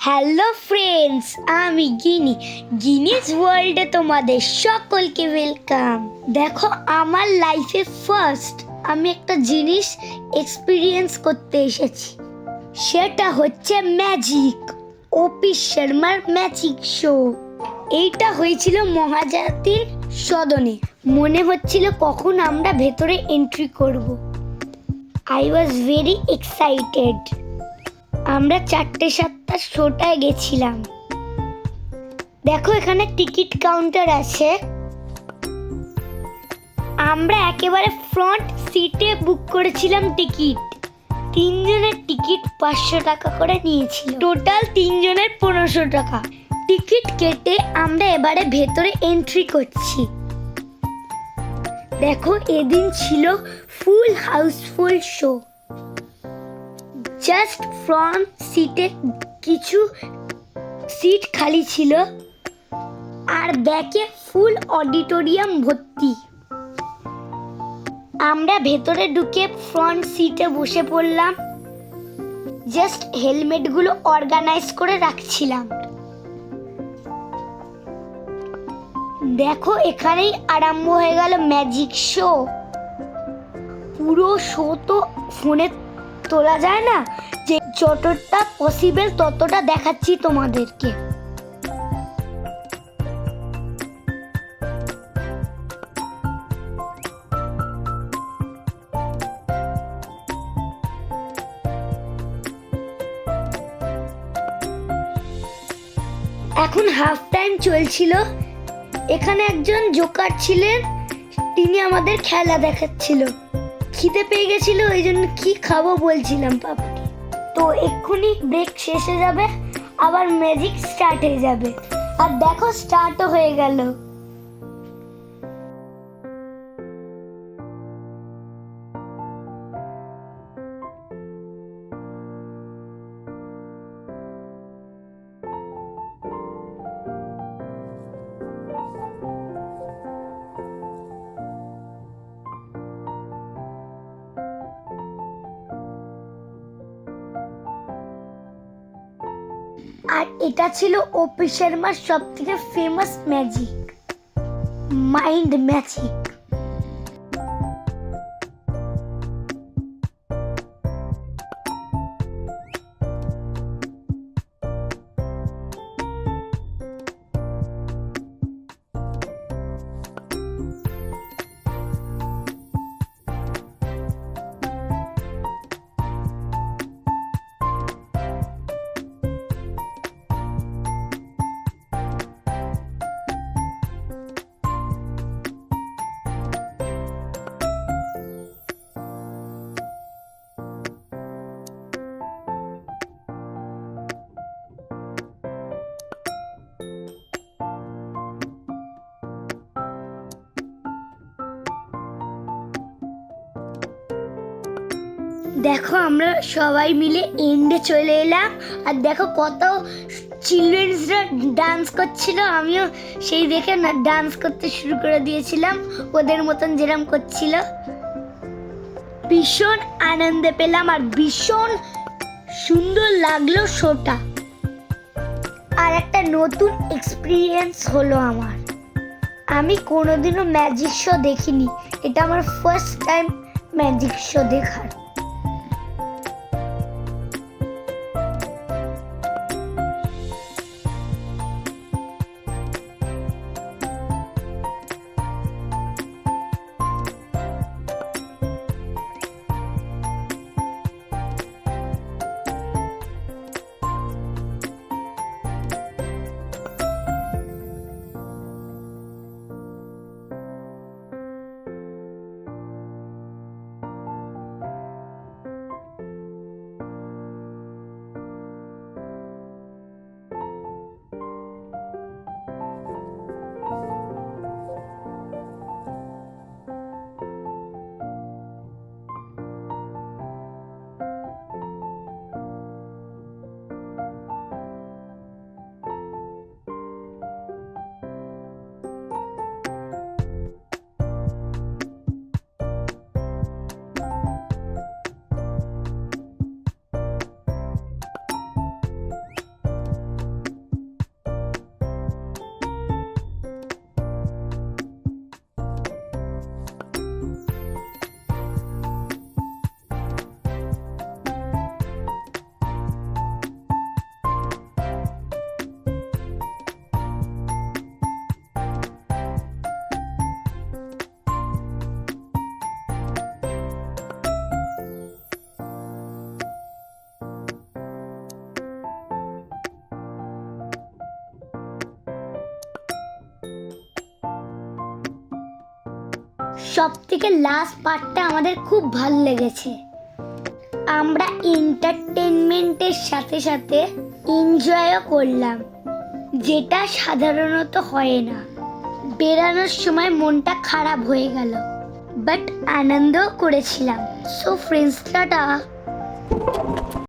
Hello friends, আমি Guinness ওয়ার্ল্ডে তোমাদের সকলকে ওয়েলকাম। দেখো, আমার লাইফে ফার্স্ট আমি একটা জিনিস এক্সপিরিয়েন্স করতে এসেছি। সেটা হচ্ছে ম্যাজিক, ওপি শর্মার ম্যাজিক শো। এইটা হয়েছিল মহাজাতির সদনে। মনে হচ্ছিল কখন আমরা ভেতরে এন্ট্রি করব। I was very excited. আমরা 4-7টার শোটায় গেছিলাম। দেখো, এখানে টিকিট কাউন্টার আছে। আমরা একেবারে ফ্রন্ট সিটে বুক করেছিলাম টিকিট। 3 জনের টিকিট 500 টাকা করে নিয়েছিল। টোটাল 3 জনের 1500 টাকা। টিকিট কেটে আমরা এবারে ভেতরে এন্ট্রি করছি। দেখো, এদিন ছিল ফুল হাউসফুল শো। জাস্ট ফ্রন্ট সিটে কিছু সিট খালি ছিল, আর ব্যাকে ফুল অডিটোরিয়াম ভর্তি। আমরা ভেতরে ঢুকে ফ্রন্ট সিটে বসে পড়লাম। জাস্ট হেলমেটগুলো অর্গানাইজ করে রাখছিলাম। দেখো, এখানেই আরম্ভ হয়ে গেল ম্যাজিক শো। পুরো শো তো ফোনে তোলা যায় না, যে যতটা পসিবল ততটা দেখাচ্ছি তোমাদেরকে। এখন হাফ টাইম চলছিল। এখানে একজন জোকার ছিলেন, তিনি আমাদের খেলা দেখাচ্ছিল। খিদে পেয়ে গেছিল, ওই জন্য কি খাবো বলছিলাম পাপাকে। তো এক্ষুনি ব্রেক শেষ হয়ে যাবে, আবার ম্যাজিক স্টার্ট হয়ে যাবে। আর দেখো, স্টার্টও হয়ে গেল। আর এটা ছিল ওপি শর্মার সব থেকে ফেমাস ম্যাজিক, মাইন্ড ম্যাজিক। দেখো, আমরা সবাই মিলে এন্ডে চলে এলাম। আর দেখো, কত চিলড্রেন্সরা ডান্স করছিল। আমিও সেই দেখে না ডান্স করতে শুরু করে দিয়েছিলাম, ওদের মতন যেরকম করছিল। ভীষণ আনন্দ পেলাম আর ভীষণ সুন্দর লাগলো শোটা। আর একটা নতুন এক্সপিরিয়েন্স হলো আমার। আমি কোনোদিনও ম্যাজিক শো দেখিনি, এটা আমার ফার্স্ট টাইম ম্যাজিক শো দেখার। সব থেকে লাস্ট পার্টটা আমাদের খুব ভালো লেগেছে। আমরা এন্টারটেনমেন্টের সাথে সাথে এনজয়ও করলাম, যেটা সাধারণত হয় না। বেরানোর সময় মনটা খারাপ হয়ে গেল, বাট আনন্দও করেছিলাম। So friends, tata.